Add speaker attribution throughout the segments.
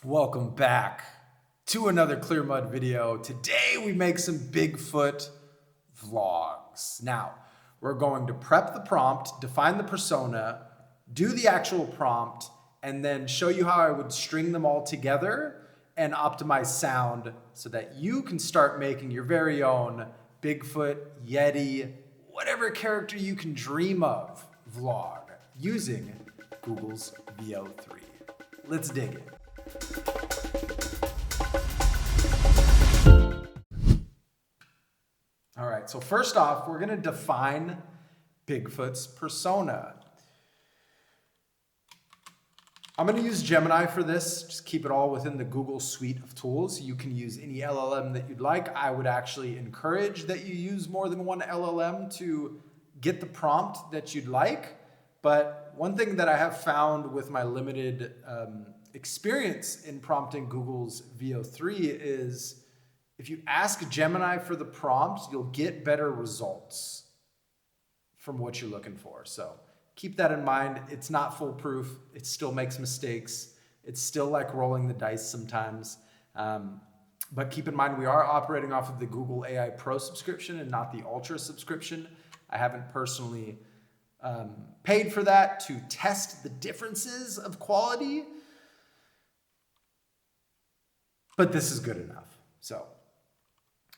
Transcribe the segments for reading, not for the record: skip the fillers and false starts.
Speaker 1: Welcome back to another Clearmud video. Today we make some Bigfoot vlogs. Now, we're going to prep the prompt, define the persona, do the actual prompt, and then show you how I would string them all together and optimize sound so that you can start making your very own Bigfoot, Yeti, whatever character you can dream of vlog using Google's Veo3. Let's dig in. All right, so first off, we're gonna define Bigfoot's persona. I'm gonna use Gemini for this, just keep it all within the Google suite of tools. You can use any LLM that you'd like. I would actually encourage that you use more than one LLM to get the prompt that you'd like. But one thing that I have found with my limited experience in prompting Google's Veo3 is if you ask Gemini for the prompt, you'll get better results from what you're looking for. So keep that in mind. It's not foolproof. It still makes mistakes. It's still like rolling the dice sometimes. But keep in mind, we are operating off of the Google AI Pro subscription and not the Ultra subscription. I haven't personally paid for that to test the differences of quality, but this is good enough. So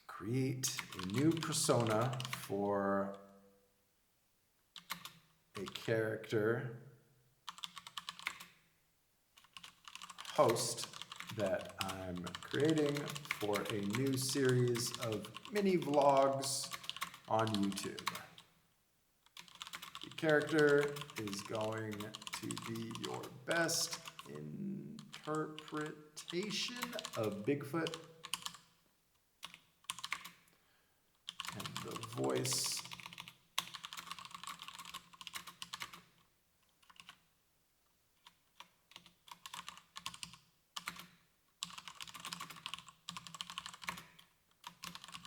Speaker 1: create a new persona for a character host that I'm creating for a new series of mini vlogs on YouTube. The character is going to be your best interpretation of Bigfoot, and the voice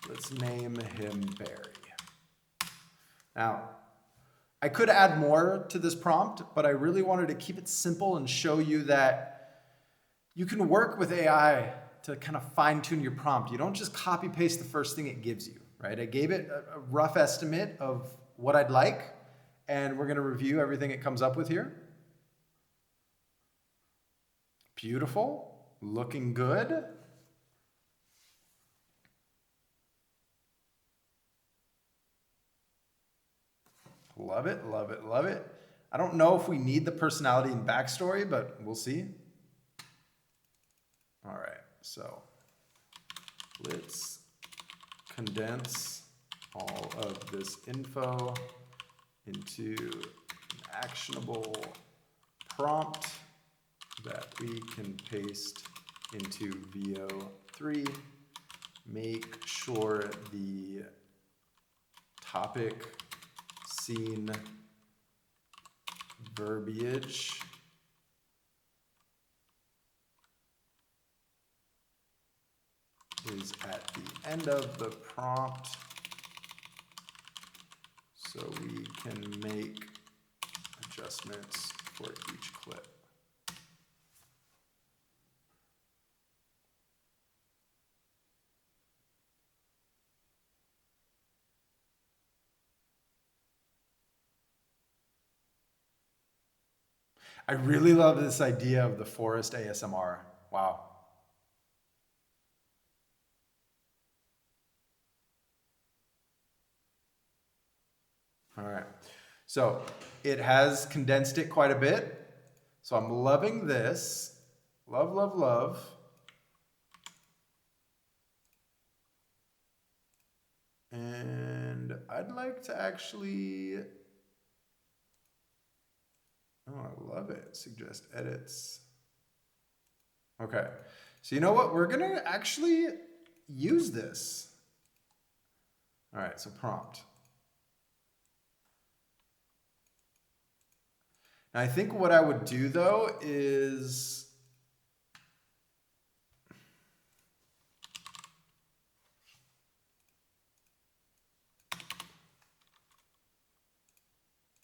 Speaker 1: let's name him Barry. Now, I could add more to this prompt, but I really wanted to keep it simple and show you that you can work with AI to kind of fine tune your prompt. You don't just copy paste the first thing it gives you, right? I gave it a rough estimate of what I'd like, and we're gonna review everything it comes up with here. Beautiful, looking good. Love it, love it, love it. I don't know if we need the personality and backstory, but we'll see. All right, so let's condense all of this info into an actionable prompt that we can paste into Veo3. Make sure the topic, scene, verbiage is at the end of the prompt so we can make adjustments for each clip. I really love this idea of the forest ASMR. Wow. All right, so it has condensed it quite a bit. So I'm loving this. Love, love, love. And I'd like to actually, oh, I love it. Suggest edits. Okay, so you know what? We're gonna actually use this. All right, so prompt. Now, I think what I would do though is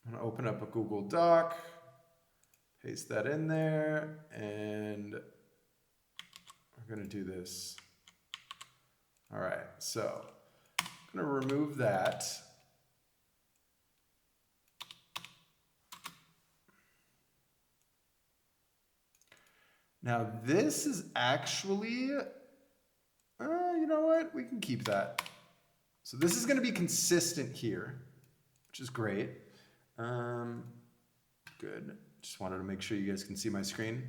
Speaker 1: I'm gonna open up a Google Doc, paste that in there, and we're going to do this. All right, so I'm going to remove that. Now this is actually, you know what? We can keep that. So this is going to be consistent here, which is great. Good. Just wanted to make sure you guys can see my screen.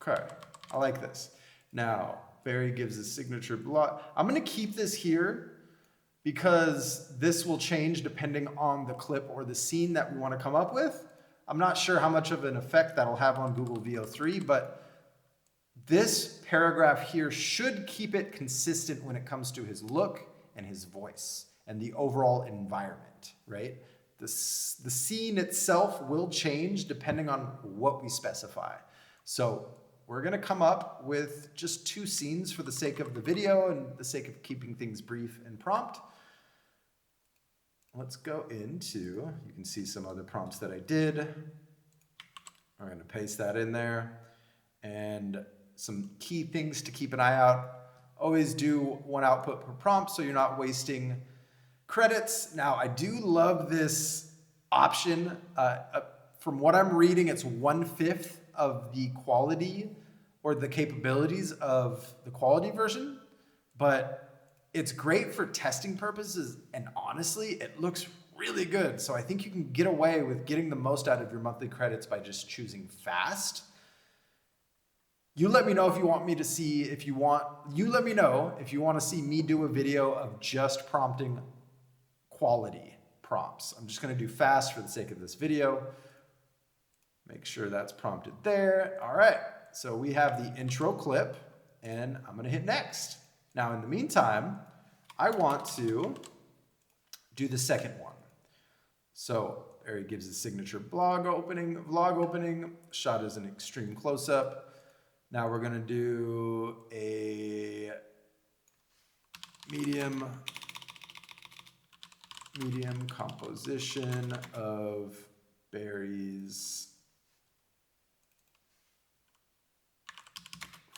Speaker 1: Okay, I like this. Now, Barry gives his signature blot. I'm going to keep this here because this will change depending on the clip or the scene that we want to come up with. I'm not sure how much of an effect that'll have on Google Veo3, but this paragraph here should keep it consistent when it comes to his look and his voice and the overall environment, right? The scene itself will change depending on what we specify. So we're going to come up with just 2 scenes for the sake of the video and the sake of keeping things brief and prompt. Let's go into, you can see some other prompts that I did. I'm going to paste that in there. And some key things to keep an eye out. Always do 1 output per prompt so you're not wasting credits. Now, I do love this option. From what I'm reading, it's 1/5 of the quality or the capabilities of the quality version, but it's great for testing purposes, and honestly, it looks really good. So I think you can get away with getting the most out of your monthly credits by just choosing fast. You let me know if you want me to see, you let me know if you want to see me do a video of just prompting quality prompts. I'm just going to do fast for the sake of this video. Make sure that's prompted there. All right, so we have the intro clip, and I'm gonna hit next. Now, in the meantime, I want to do the second one. So Barry gives his signature vlog opening, shot as an extreme close-up. Now we're gonna do a medium composition of Barry's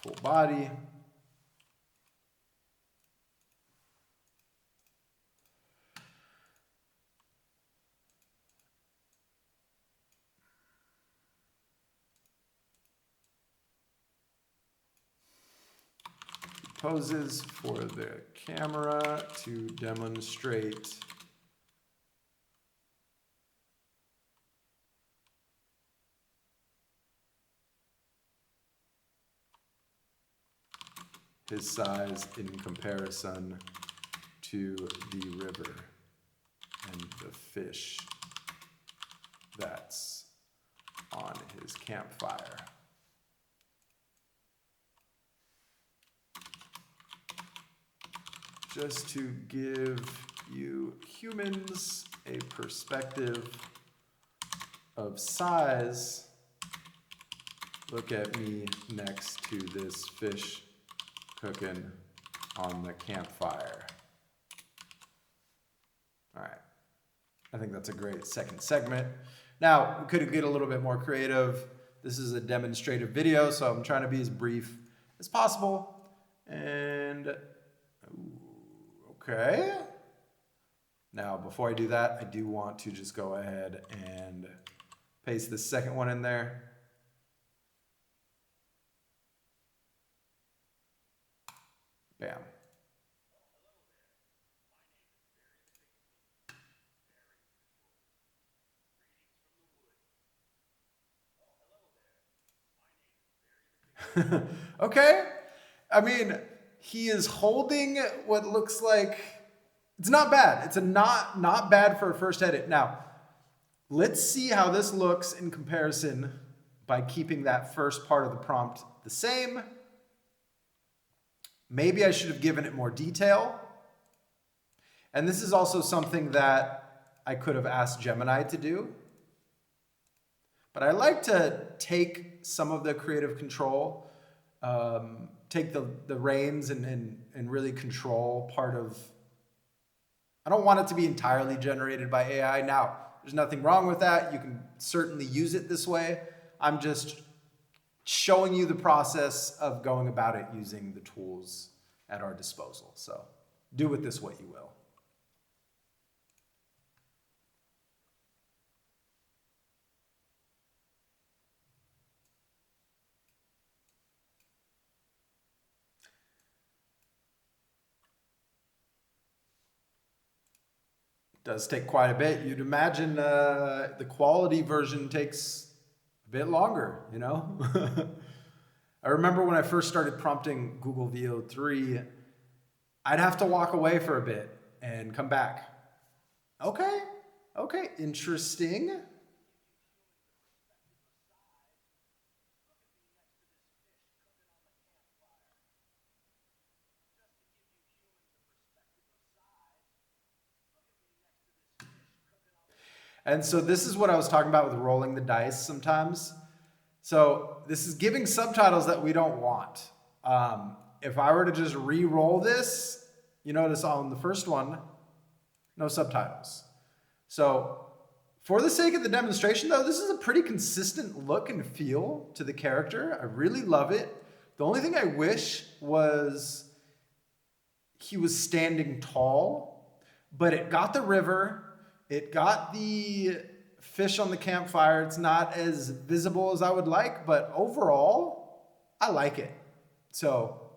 Speaker 1: full body. Poses for the camera to demonstrate his size in comparison to the river and the fish that's on his campfire. Just to give you humans a perspective of size, look at me next to this fish cooking on the campfire. All right, I think that's a great second segment. Now, we could get a little bit more creative. This is a demonstrative video, so I'm trying to be as brief as possible. And, okay. Now, before I do that, I do want to just go ahead and paste the second one in there. Bam. Okay. I mean, he is holding what looks like, it's not bad. It's not bad for a first edit. Now, let's see how this looks in comparison by keeping that first part of the prompt the same. Maybe I should have given it more detail. And this is also something that I could have asked Gemini to do. But I like to take some of the creative control, take the reins and really control part of. I don't want it to be entirely generated by AI. Now, there's nothing wrong with that. You can certainly use it this way. I'm just showing you the process of going about it using the tools at our disposal. So do with this what you will. Does take quite a bit. You'd imagine the quality version takes a bit longer, you know? I remember when I first started prompting Google Veo3, I'd have to walk away for a bit and come back. Okay, interesting. And so this is what I was talking about with rolling the dice sometimes. So this is giving subtitles that we don't want. If I were to just re-roll this, you notice on the first one, no subtitles. So for the sake of the demonstration though, this is a pretty consistent look and feel to the character. I really love it. The only thing I wish was he was standing tall, but it got the river. It got the fish on the campfire. It's not as visible as I would like, but overall, I like it. So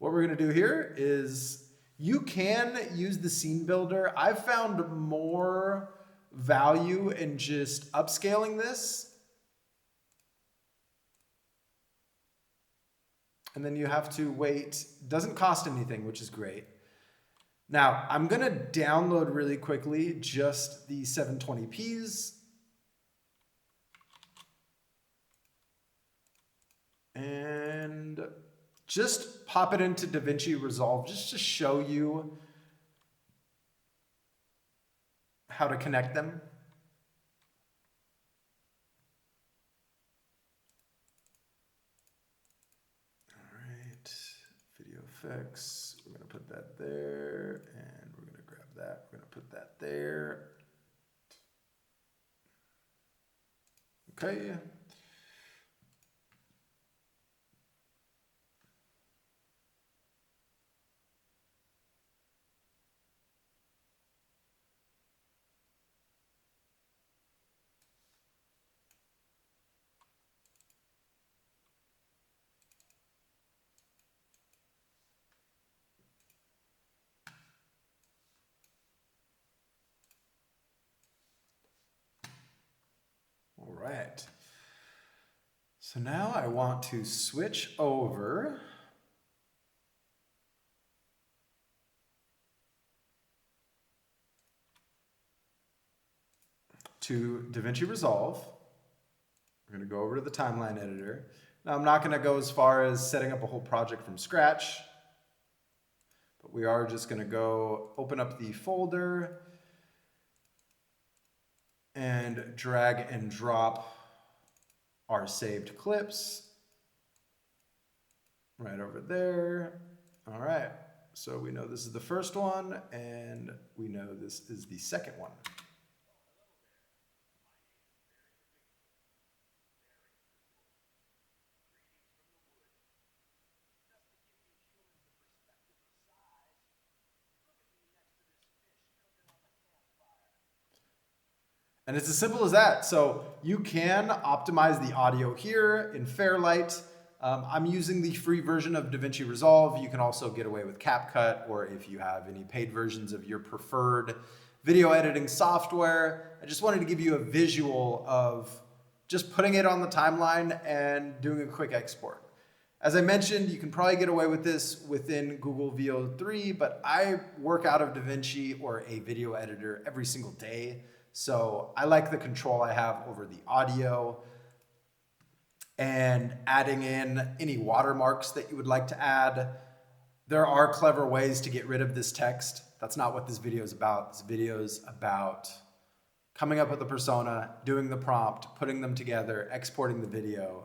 Speaker 1: what we're gonna do here is you can use the scene builder. I've found more value in just upscaling this. And then you have to wait. Doesn't cost anything, which is great. Now, I'm going to download really quickly just the 720p's. And just pop it into DaVinci Resolve just to show you how to connect them. All right, video effects. We're going to put that there, and we're going to grab that. We're going to put that there. Okay. All right. So now I want to switch over to DaVinci Resolve. We're going to go over to the timeline editor. Now I'm not going to go as far as setting up a whole project from scratch, but we are just going to go open up the folder and drag and drop our saved clips right over there. All right, so we know this is the first one and we know this is the second one. And it's as simple as that. So you can optimize the audio here in Fairlight. I'm using the free version of DaVinci Resolve. You can also get away with CapCut, or if you have any paid versions of your preferred video editing software. I just wanted to give you a visual of just putting it on the timeline and doing a quick export. As I mentioned, you can probably get away with this within Google Veo3, but I work out of DaVinci or a video editor every single day. So I like the control I have over the audio. and adding in any watermarks that you would like to add. There are clever ways to get rid of this text. That's not what this video is about. This video is about coming up with a persona, doing the prompt, putting them together, exporting the video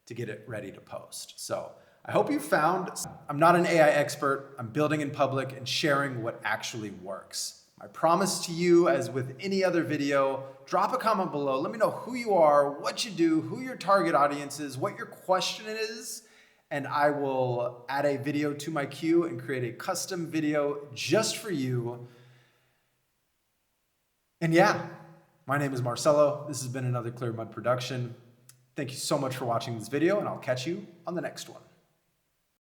Speaker 1: to get it ready to post. So I hope you found, I'm not an AI expert. I'm building in public and sharing what actually works. My promise to you, as with any other video, drop a comment below. Let me know who you are, what you do, who your target audience is, what your question is, and I will add a video to my queue and create a custom video just for you. And yeah, my name is Marcelo. This has been another Clearmud production. Thank you so much for watching this video, and I'll catch you on the next one.